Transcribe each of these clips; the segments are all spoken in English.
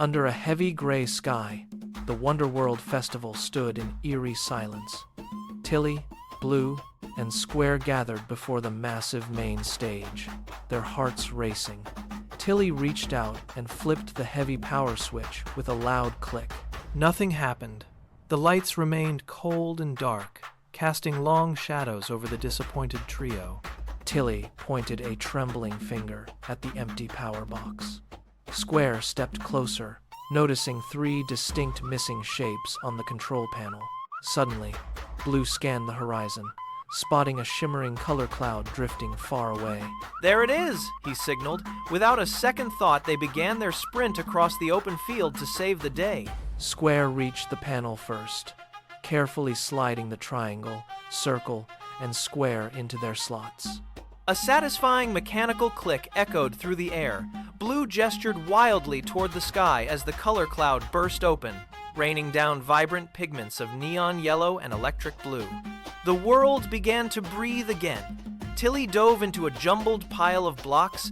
Under a heavy gray sky, the Wonderworld Festival stood in eerie silence. Tilly, Blue, and Square gathered before the massive main stage, their hearts racing. Tilly reached out and flipped the heavy power switch with a loud click. Nothing happened. The lights remained cold and dark, casting long shadows over the disappointed trio. Tilly pointed a trembling finger at the empty power box. Square stepped closer, noticing 3 distinct missing shapes on the control panel. Suddenly, Blue scanned the horizon, spotting a shimmering color cloud drifting far away. "There it is," he signaled. Without a second thought, they began their sprint across the open field to save the day. Square reached the panel first, carefully sliding the triangle, circle, and square into their slots. A satisfying mechanical click echoed through the air. Blue gestured wildly toward the sky as the color cloud burst open, raining down vibrant pigments of neon yellow and electric blue. The world began to breathe again. Tilly dove into a jumbled pile of blocks,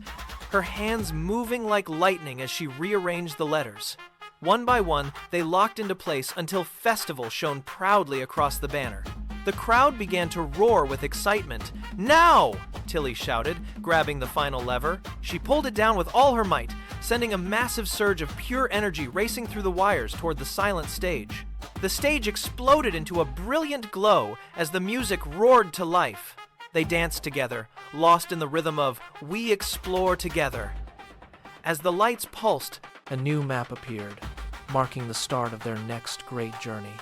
her hands moving like lightning as she rearranged the letters. One by one, they locked into place until Festival shone proudly across the banner. The crowd began to roar with excitement. "Now!" Tilly shouted, grabbing the final lever. She pulled it down with all her might, sending a massive surge of pure energy racing through the wires toward the silent stage. The stage exploded into a brilliant glow as the music roared to life. They danced together, lost in the rhythm of "We Explore Together." As the lights pulsed, a new map appeared, marking the start of their next great journey.